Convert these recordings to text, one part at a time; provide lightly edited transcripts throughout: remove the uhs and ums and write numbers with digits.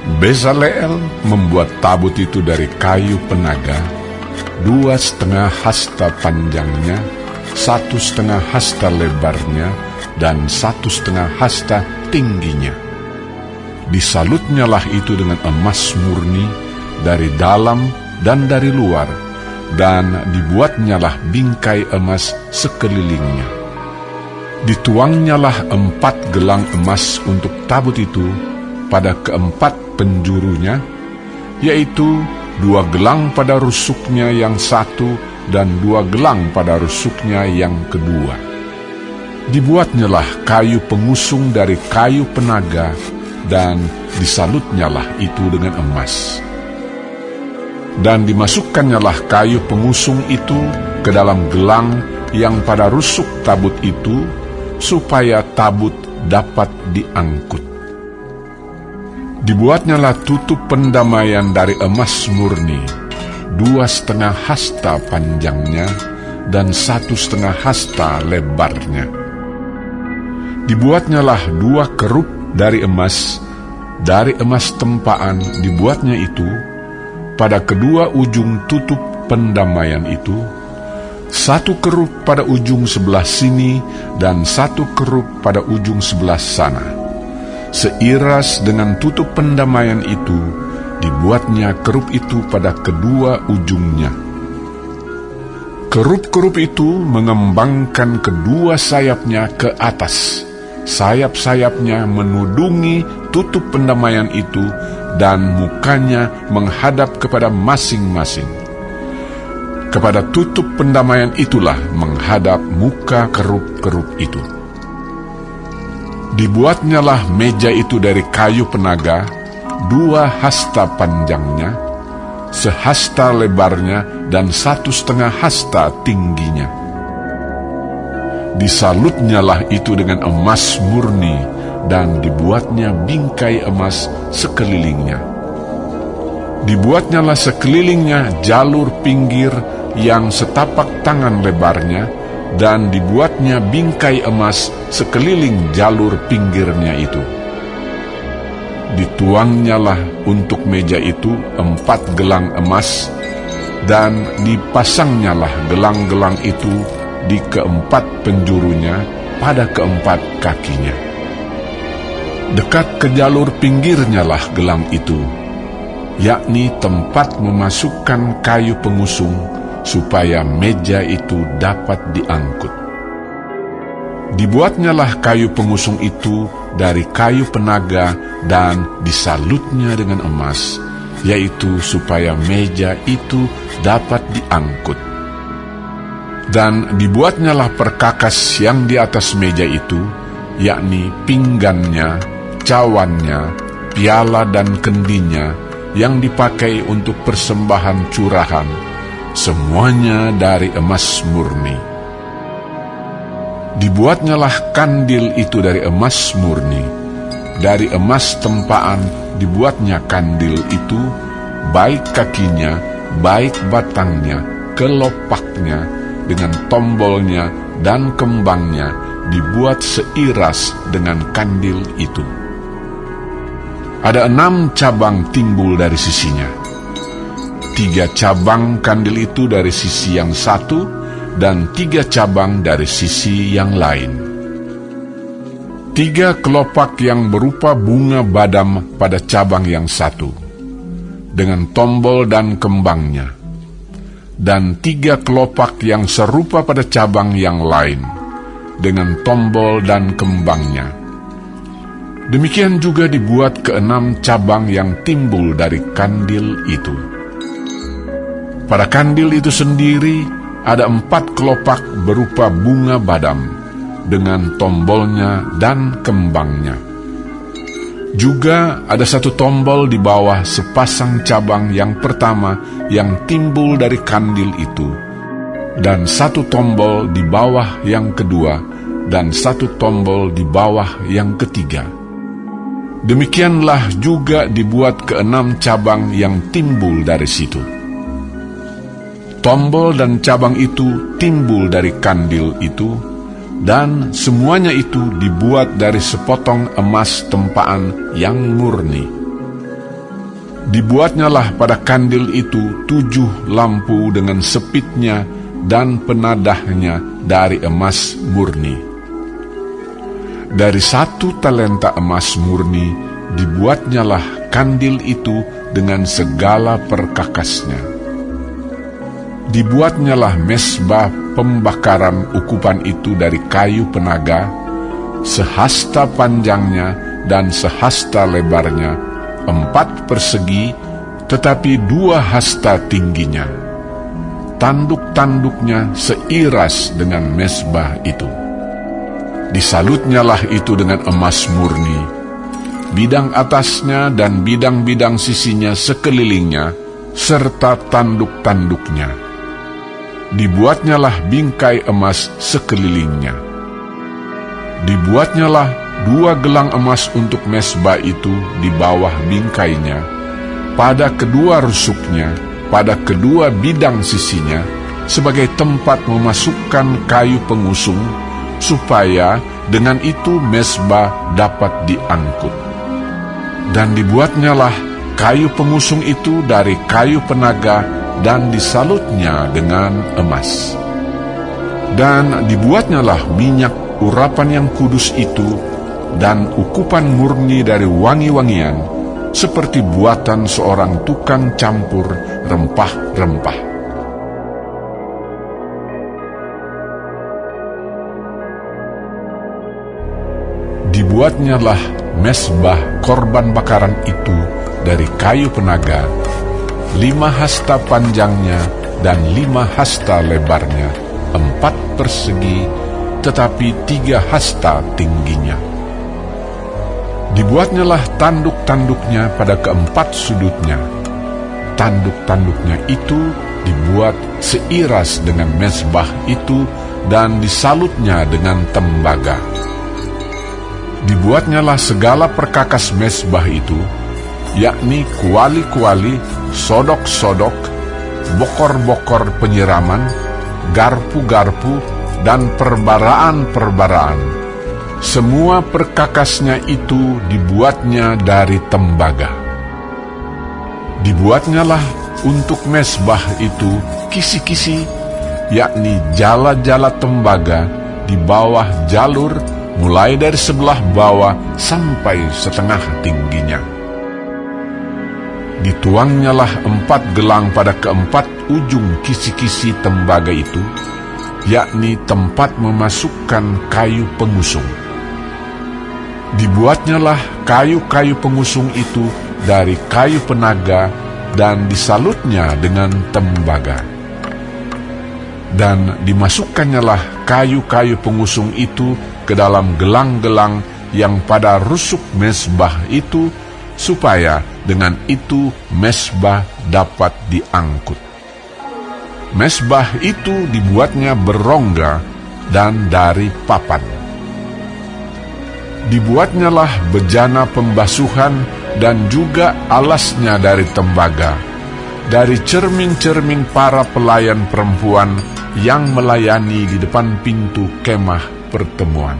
Bezaleel membuat tabut itu dari kayu penaga, 2,5 hasta panjangnya, 1,5 hasta lebarnya, dan 1,5 hasta tingginya. Disalutnyalah itu dengan emas murni dari dalam dan dari luar, dan dibuatnyalah bingkai emas sekelilingnya. Dituangnyalah 4 gelang emas untuk tabut itu pada keempat penjurunya, yaitu 2 gelang pada rusuknya yang satu dan 2 gelang pada rusuknya yang kedua. Dibuatnyalah kayu pengusung dari kayu penaga, dan disalutnyalah itu dengan emas. Dan dimasukkannyalah kayu pengusung itu ke dalam gelang yang pada rusuk tabut itu, supaya tabut dapat diangkut. Dibuatnyalah tutup pendamaian dari emas murni, 2,5 hasta panjangnya dan 1,5 hasta lebarnya. Dibuatnyalah 2 kerup dari emas tempaan dibuatnya itu, pada kedua ujung tutup pendamaian itu, 1 kerup pada ujung sebelah sini dan 1 kerup pada ujung sebelah sana. Seiras dengan tutup pendamaian itu, dibuatnya kerup itu pada kedua ujungnya. Kerup-kerup itu mengembangkan kedua sayapnya ke atas. Sayap-sayapnya menudungi tutup pendamaian itu, dan mukanya menghadap kepada masing-masing. Kepada tutup pendamaian itulah menghadap muka kerup-kerup itu. Dibuatnyalah meja itu dari kayu penaga, 2 hasta panjangnya, 1 hasta lebarnya, dan 1,5 hasta tingginya. Disalutnyalah itu dengan emas murni, dan dibuatnya bingkai emas sekelilingnya. Dibuatnyalah sekelilingnya jalur pinggir yang setapak tangan lebarnya, dan dibuatnya bingkai emas sekeliling jalur pinggirnya itu. Dituangnyalah untuk meja itu 4 gelang emas, dan dipasangnyalah gelang-gelang itu di keempat penjurunya pada keempat kakinya. Dekat ke jalur pinggirnyalah gelang itu, yakni tempat memasukkan kayu pengusung, supaya meja itu dapat diangkut. Dibuatnyalah kayu pengusung itu dari kayu penaga, dan disalutnya dengan emas, yaitu supaya meja itu dapat diangkut. Dan dibuatnyalah perkakas yang di atas meja itu, yakni pinggannya, cawannya, piala dan kendinya, yang dipakai untuk persembahan curahan, semuanya dari emas murni. Dibuatnyalah kandil itu dari emas murni. Dari emas tempaan dibuatnya kandil itu, baik kakinya, baik batangnya, kelopaknya, dengan tombolnya dan kembangnya, dibuat seiras dengan kandil itu. Ada 6 cabang timbul dari sisinya. 3 cabang kandil itu dari sisi yang satu, dan 3 cabang dari sisi yang lain. 3 kelopak yang berupa bunga badam pada cabang yang satu, dengan tombol dan kembangnya, dan 3 kelopak yang serupa pada cabang yang lain, dengan tombol dan kembangnya. Demikian juga dibuat ke-6 cabang yang timbul dari kandil itu. Pada kandil itu sendiri ada 4 kelopak berupa bunga badam, dengan tombolnya dan kembangnya. Juga ada 1 tombol di bawah sepasang cabang yang pertama yang timbul dari kandil itu, dan 1 tombol di bawah yang kedua, dan 1 tombol di bawah yang ketiga. Demikianlah juga dibuat ke-6 cabang yang timbul dari situ. Tombol dan cabang itu timbul dari kandil itu, dan semuanya itu dibuat dari sepotong emas tempaan yang murni. Dibuatnyalah pada kandil itu 7 lampu dengan sepitnya dan penadahnya dari emas murni. Dari 1 talenta emas murni dibuatnyalah kandil itu dengan segala perkakasnya. Dibuatnyalah mesbah pembakaran ukupan itu dari kayu penaga, sehasta panjangnya dan sehasta lebarnya, 4 persegi, tetapi 2 hasta tingginya. Tanduk-tanduknya seiras dengan mesbah itu. Disalutnyalah itu dengan emas murni, bidang atasnya dan bidang-bidang sisinya sekelilingnya, serta tanduk-tanduknya. Dibuatnyalah bingkai emas sekelilingnya. Dibuatnyalah 2 gelang emas untuk mesbah itu di bawah bingkainya, pada kedua rusuknya, pada kedua bidang sisinya, sebagai tempat memasukkan kayu pengusung, supaya dengan itu mesbah dapat diangkut. Dan dibuatnyalah kayu pengusung itu dari kayu penaga dan disalutnya dengan emas. Dan dibuatnyalah minyak urapan yang kudus itu dan ukupan murni dari wangi-wangian, seperti buatan seorang tukang campur rempah-rempah. Dibuatnyalah mesbah korban bakaran itu dari kayu penaga, 5 hasta panjangnya dan 5 hasta lebarnya, 4 persegi, tetapi 3 hasta tingginya. Dibuatnyalah tanduk-tanduknya pada keempat sudutnya. Tanduk-tanduknya itu dibuat seiras dengan mesbah itu dan disalutnya dengan tembaga. Dibuatnyalah segala perkakas mesbah itu, yakni kuali-kuali, sodok-sodok, bokor-bokor penyiraman, garpu-garpu, dan perbaraan-perbaraan. Semua perkakasnya itu dibuatnya dari tembaga. Dibuatnyalah untuk mesbah itu kisi-kisi, yakni jala-jala tembaga di bawah jalur, mulai dari sebelah bawah sampai setengah tingginya. Dituangnyalah 4 gelang pada keempat ujung kisi-kisi tembaga itu, yakni tempat memasukkan kayu pengusung. Dibuatnyalah kayu-kayu pengusung itu dari kayu penaga dan disalutnya dengan tembaga. Dan dimasukkannya kayu-kayu pengusung itu ke dalam gelang-gelang yang pada rusuk mesbah itu, supaya dengan itu mesbah dapat diangkut. Mesbah itu dibuatnya berongga dan dari papan. Dibuatnyalah bejana pembasuhan dan juga alasnya dari tembaga, dari cermin-cermin para pelayan perempuan yang melayani di depan pintu kemah pertemuan.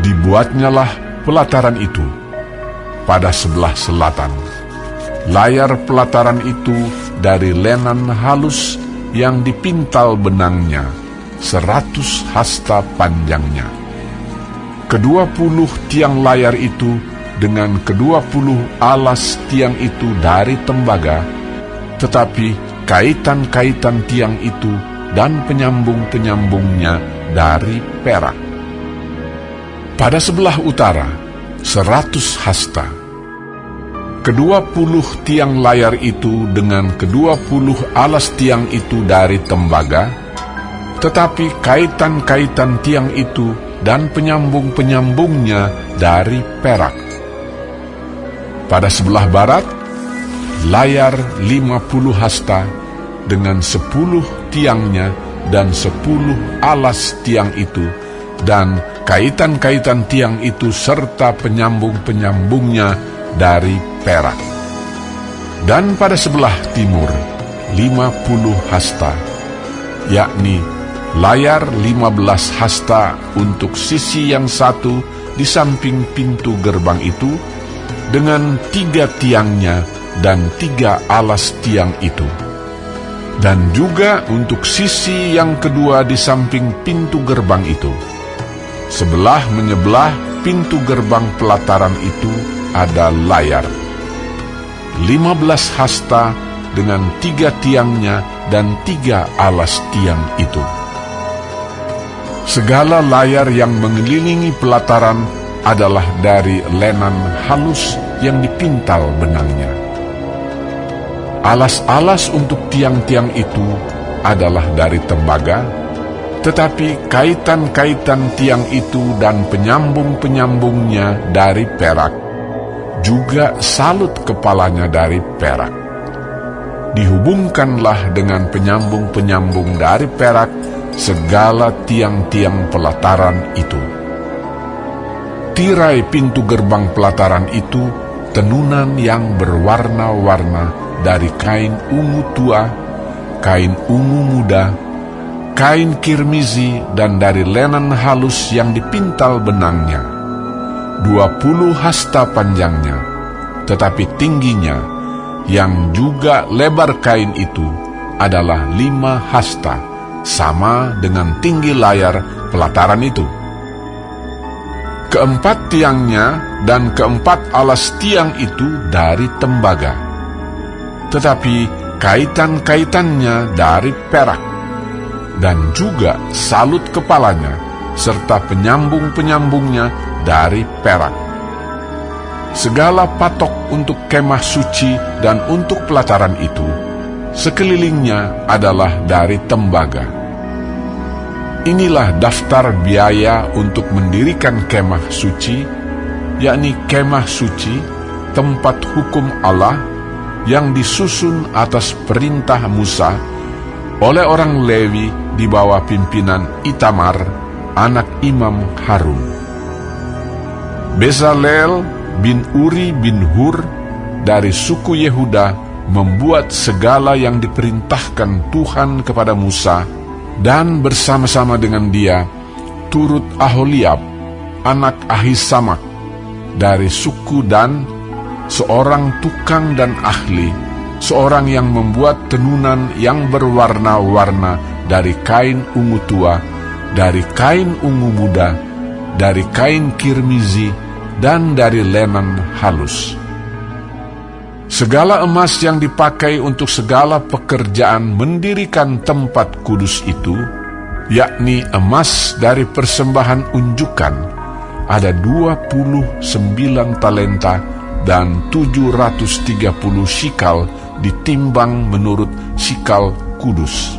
Dibuatnyalah pelataran itu pada sebelah selatan. Layar pelataran itu dari lenan halus yang dipintal benangnya, 100 hasta panjangnya. 20 tiang layar itu dengan 20 alas tiang itu dari tembaga, tetapi kaitan-kaitan tiang itu dan penyambung-penyambungnya dari perak. Pada sebelah utara 100 hasta. 20 tiang layar itu dengan 20 alas tiang itu dari tembaga, tetapi kaitan-kaitan tiang itu dan penyambung-penyambungnya dari perak. Pada sebelah barat, layar 50 hasta dengan 10 tiangnya dan 10 alas tiang itu, dan kaitan-kaitan tiang itu serta penyambung-penyambungnya dari perak. Dan pada sebelah timur, 50 hasta, yakni layar 15 hasta untuk sisi yang satu di samping pintu gerbang itu, dengan 3 tiangnya dan 3 alas tiang itu. Dan juga untuk sisi yang kedua di samping pintu gerbang itu, sebelah menyebelah pintu gerbang pelataran itu ada layar 15 hasta dengan 3 tiangnya dan 3 alas tiang itu. Segala layar yang mengelilingi pelataran adalah dari lenan halus yang dipintal benangnya. Alas-alas untuk tiang-tiang itu adalah dari tembaga, tetapi kaitan-kaitan tiang itu dan penyambung-penyambungnya dari perak, juga salut kepalanya dari perak. Dihubungkanlah dengan penyambung-penyambung dari perak segala tiang-tiang pelataran itu. Tirai pintu gerbang pelataran itu tenunan yang berwarna-warna dari kain ungu tua, kain ungu muda, kain kirmizi, dan dari lenan halus yang dipintal benangnya. 20 hasta panjangnya, tetapi tingginya, yang juga lebar kain itu, adalah 5 hasta, sama dengan tinggi layar pelataran itu. Keempat tiangnya dan keempat alas tiang itu dari tembaga, tetapi kaitan-kaitannya dari perak, dan juga salut kepalanya serta penyambung-penyambungnya dari perak. Segala patok untuk kemah suci dan untuk pelataran itu, sekelilingnya adalah dari tembaga. Inilah daftar biaya untuk mendirikan kemah suci, yakni kemah suci, tempat hukum Allah, yang disusun atas perintah Musa oleh orang Lewi di bawah pimpinan Itamar, anak Imam Harun. Bezalel bin Uri bin Hur dari suku Yehuda membuat segala yang diperintahkan Tuhan kepada Musa, dan bersama-sama dengan dia turut Aholiab, anak Ahisamak dari suku Dan, seorang tukang dan ahli, seorang yang membuat tenunan yang berwarna-warna dari kain ungu tua, dari kain ungu muda, dari kain kirmizi, dan dari lenan halus. Segala emas yang dipakai untuk segala pekerjaan mendirikan tempat kudus itu, yakni emas dari persembahan unjukan, ada 29 talenta dan 730 shikal ditimbang menurut shikal kudus.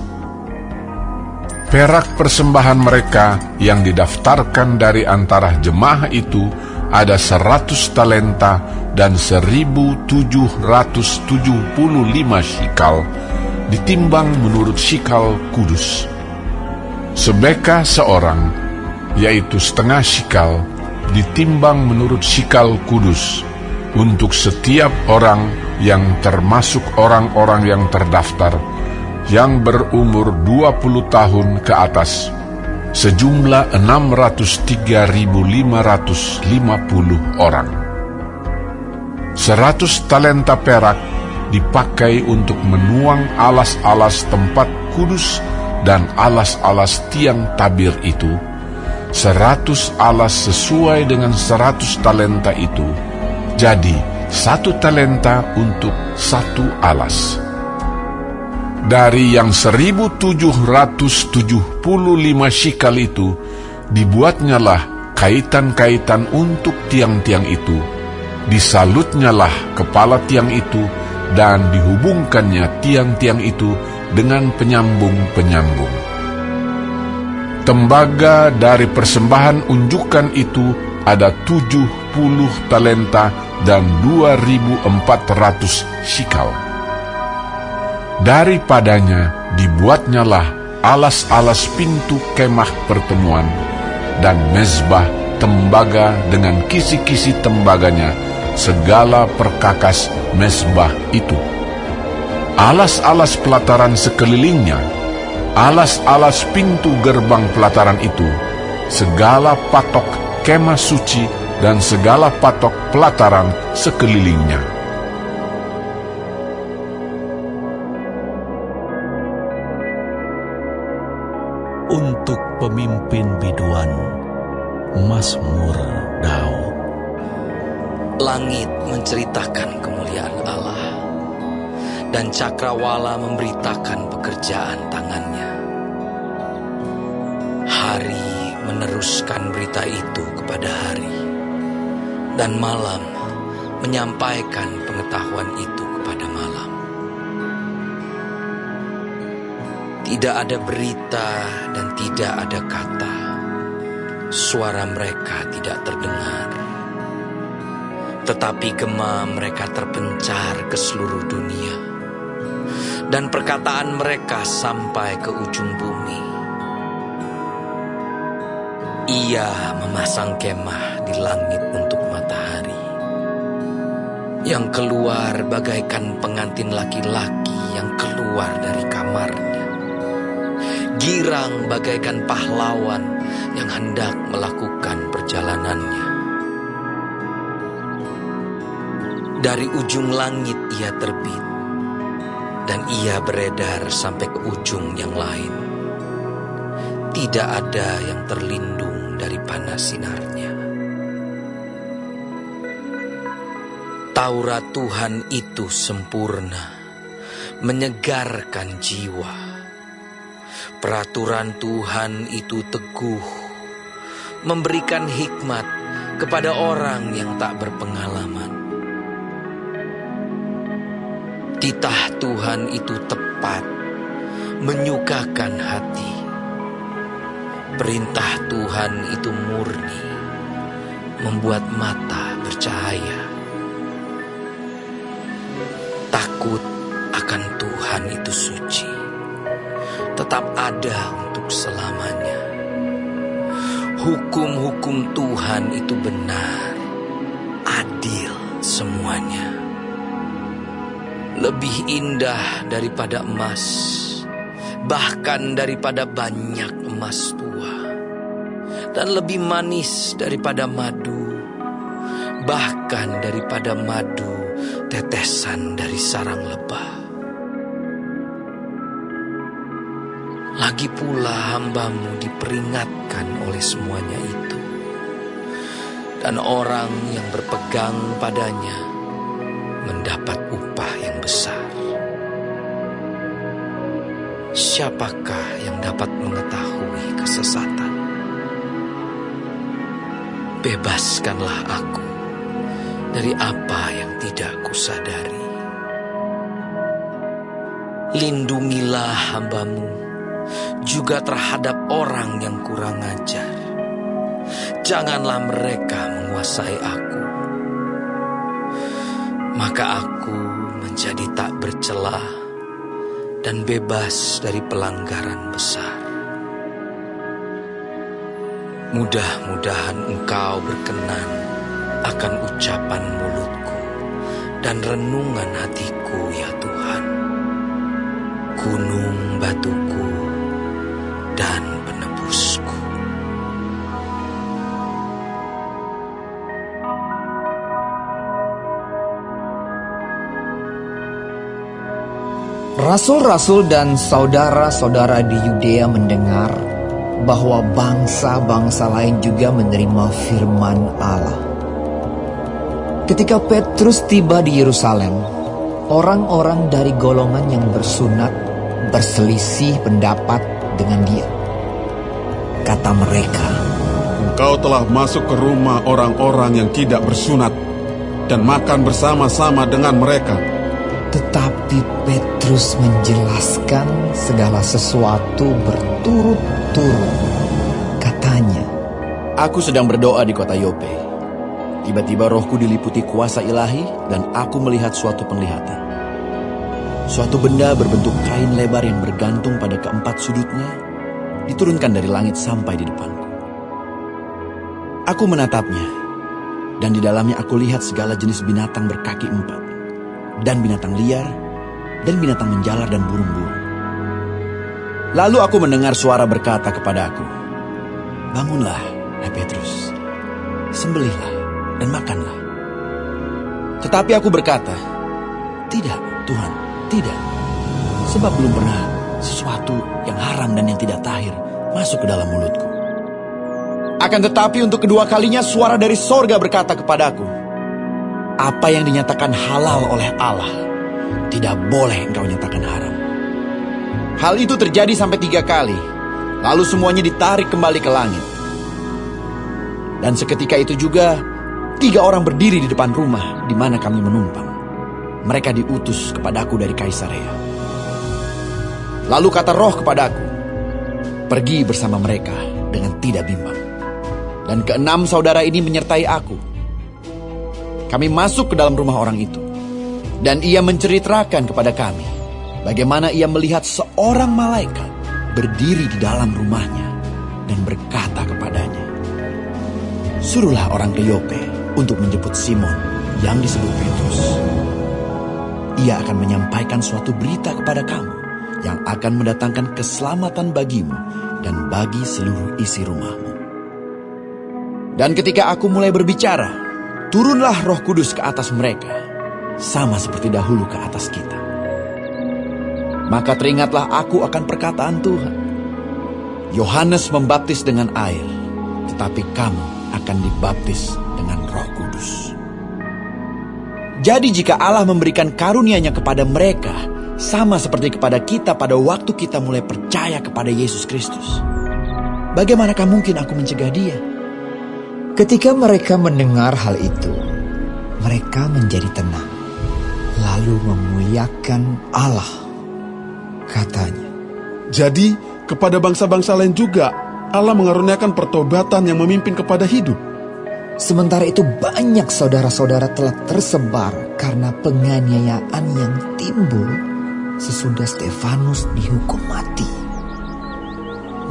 Perak persembahan mereka yang didaftarkan dari antara jemaah itu ada 100 talenta dan 1.775 shikal ditimbang menurut shikal kudus. Sebeka seorang, yaitu setengah shikal, ditimbang menurut shikal kudus untuk setiap orang yang termasuk orang-orang yang terdaftar, yang berumur 20 tahun ke atas, sejumlah 603.550 orang. 100 talenta perak dipakai untuk menuang alas-alas tempat kudus dan alas-alas tiang tabir itu, 100 alas sesuai dengan 100 talenta itu, jadi 1 talenta untuk 1 alas. Dari yang 1.775 shikal itu, dibuatnyalah kaitan-kaitan untuk tiang-tiang itu, disalutnyalah kepala tiang itu, dan dihubungkannya tiang-tiang itu dengan penyambung-penyambung. Tembaga dari persembahan unjukan itu ada 70 talenta dan 2.400 shikal. Daripadanya dibuatnyalah alas-alas pintu kemah pertemuan dan mezbah tembaga dengan kisi-kisi tembaganya, segala perkakas mezbah itu. Alas-alas pelataran sekelilingnya, alas-alas pintu gerbang pelataran itu, segala patok kemah suci dan segala patok pelataran sekelilingnya. Untuk pemimpin biduan, Mazmur Daud. Langit menceritakan kemuliaan Allah, dan cakrawala memberitakan pekerjaan tangannya. Hari meneruskan berita itu kepada hari, dan malam menyampaikan pengetahuan itu kepada malam. Tidak ada berita dan tidak ada kata, suara mereka tidak terdengar. Tetapi gema mereka terpencar ke seluruh dunia, dan perkataan mereka sampai ke ujung bumi. Ia memasang kemah di langit untuk matahari, yang keluar bagaikan pengantin laki-laki yang keluar dari kamarnya, girang bagaikan pahlawan yang hendak melakukan perjalanannya. Dari ujung langit ia terbit, dan ia beredar sampai ke ujung yang lain. Tidak ada yang terlindung dari panas sinarnya. Taurat Tuhan itu sempurna, menyegarkan jiwa. Peraturan Tuhan itu teguh, memberikan hikmat kepada orang yang tak berpengalaman. Titah Tuhan itu tepat, menyukakan hati. Perintah Tuhan itu murni, membuat mata bercahaya. Takut akan Tuhan itu suci, tetap ada untuk selamanya. Hukum-hukum Tuhan itu benar, adil semuanya. Lebih indah daripada emas, bahkan daripada banyak emas tua, dan lebih manis daripada madu, bahkan daripada madu tetesan dari sarang lebah. Lagi pula hambamu diperingatkan oleh semuanya itu, dan orang yang berpegang padanya mendapat upah yang besar. Siapakah yang dapat mengetahui kesesatan? Bebaskanlah aku dari apa yang tidak kusadari. Lindungilah hambamu juga terhadap orang yang kurang ajar. Janganlah mereka menguasai aku. Maka aku menjadi tak bercela dan bebas dari pelanggaran besar. Mudah-mudahan Engkau berkenan akan ucapan mulutku dan renungan hatiku, ya Tuhan, gunung batuku dan penebusku. Rasul-rasul dan saudara-saudara di Yudea mendengar bahwa bangsa-bangsa lain juga menerima firman Allah. Ketika Petrus tiba di Yerusalem, orang-orang dari golongan yang bersunat berselisih pendapat dengan dia. Kata mereka, "Engkau telah masuk ke rumah orang-orang yang tidak bersunat dan makan bersama-sama dengan mereka." Tetapi Petrus menjelaskan segala sesuatu berturut-turut. Katanya, "Aku sedang berdoa di kota Yope. Tiba-tiba rohku diliputi kuasa ilahi dan aku melihat suatu penglihatan. Suatu benda berbentuk kain lebar yang bergantung pada keempat sudutnya, diturunkan dari langit sampai di depanku. Aku menatapnya, dan di dalamnya aku lihat segala jenis binatang berkaki empat, dan binatang liar, dan binatang menjalar dan burung-burung. Lalu aku mendengar suara berkata kepada aku, 'Bangunlah, hai Petrus, sembelihlah, dan makanlah." Tetapi aku berkata, "Tidak, Tuhan, tidak. Sebab belum pernah sesuatu yang haram dan yang tidak tahir masuk ke dalam mulutku." Akan tetapi untuk kedua kalinya suara dari sorga berkata kepadaku, "Apa yang dinyatakan halal oleh Allah, tidak boleh engkau nyatakan haram." Hal itu terjadi sampai 3 kali, lalu semuanya ditarik kembali ke langit. Dan seketika itu juga 3 orang berdiri di depan rumah di mana kami menumpang. Mereka diutus kepadaku dari Kaisarea. Lalu kata Roh kepadaku, "Pergi bersama mereka dengan tidak bimbang." Dan 6 saudara ini menyertai aku. Kami masuk ke dalam rumah orang itu, dan ia menceritakan kepada kami bagaimana ia melihat seorang malaikat berdiri di dalam rumahnya dan berkata kepadanya, "Suruhlah orang ke Yope untuk menjemput Simon yang disebut Petrus. Ia akan menyampaikan suatu berita kepada kamu yang akan mendatangkan keselamatan bagimu dan bagi seluruh isi rumahmu." Dan ketika aku mulai berbicara, turunlah Roh Kudus ke atas mereka, sama seperti dahulu ke atas kita. Maka teringatlah aku akan perkataan Tuhan. Yohanes membaptis dengan air, tetapi kamu akan dibaptis dengan Roh Kudus. Jadi jika Allah memberikan karunia-Nya kepada mereka, sama seperti kepada kita pada waktu kita mulai percaya kepada Yesus Kristus, bagaimanakah mungkin aku mencegah dia? Ketika mereka mendengar hal itu, mereka menjadi tenang, lalu memuliakan Allah. Katanya, Jadi, kepada bangsa-bangsa lain juga, Allah mengaruniakan pertobatan yang memimpin kepada hidup. sementara itu banyak saudara-saudara telah tersebar karena penganiayaan yang timbul sesudah Stefanus dihukum mati.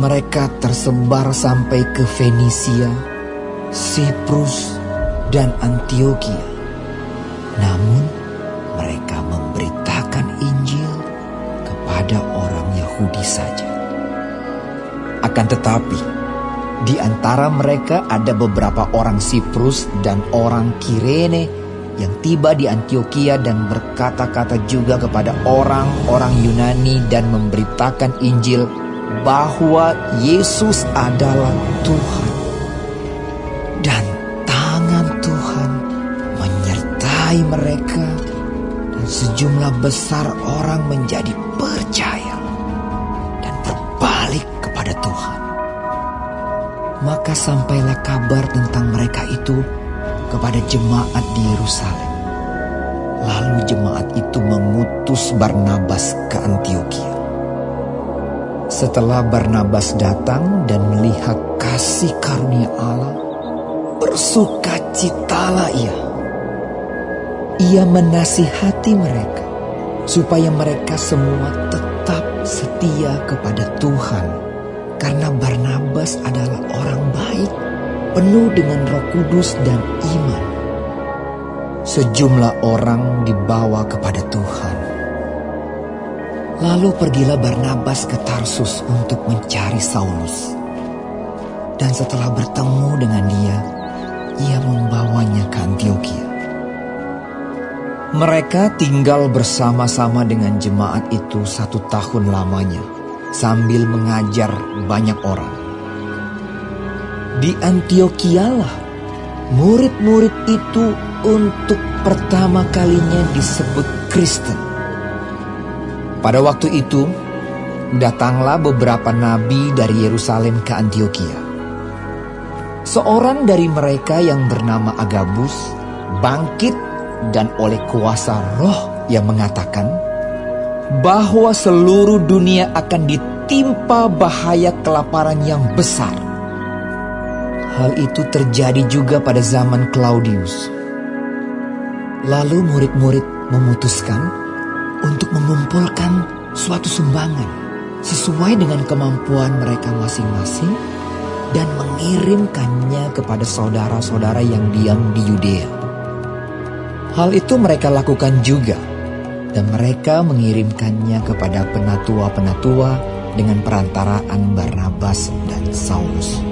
Mereka tersebar sampai ke Fenisia, Siprus, dan Antioquia. Namun, mereka memberitakan Injil kepada orang Yahudi saja. Akan tetapi, di antara mereka ada beberapa orang Siprus dan orang Kirene yang tiba di Antioquia dan berkata-kata juga kepada orang-orang Yunani dan memberitakan Injil bahwa Yesus adalah Tuhan. Dan tangan Tuhan menyertai mereka, dan sejumlah besar orang menjadi percaya dan berbalik kepada Tuhan. Maka sampailah kabar tentang mereka itu kepada jemaat di Yerusalem. Lalu jemaat itu mengutus Barnabas ke Antioquia. Setelah Barnabas datang dan melihat kasih karunia Allah, bersukacitalah ia. Ia menasihati mereka supaya mereka semua tetap setia kepada Tuhan, karena Barnabas adalah orang baik, penuh dengan Roh Kudus dan iman. Sejumlah orang dibawa kepada Tuhan. Lalu pergilah Barnabas ke Tarsus untuk mencari Saulus. Dan setelah bertemu dengan dia, ia membawanya ke Antioquia. Mereka tinggal bersama-sama dengan jemaat itu 1 tahun lamanya, sambil mengajar banyak orang. Di Antioquialah murid-murid itu untuk pertama kalinya disebut Kristen. Pada waktu itu, datanglah beberapa nabi dari Yerusalem ke Antioquia. Seorang dari mereka yang bernama Agabus bangkit dan oleh kuasa Roh yang mengatakan bahwa seluruh dunia akan ditimpa bahaya kelaparan yang besar. Hal itu terjadi juga pada zaman Claudius. Lalu murid-murid memutuskan untuk mengumpulkan suatu sumbangan sesuai dengan kemampuan mereka masing-masing dan mengirimkannya kepada saudara-saudara yang diam di Yudea. Hal itu mereka lakukan juga, dan mereka mengirimkannya kepada penatua-penatua dengan perantaraan Barnabas dan Saulus.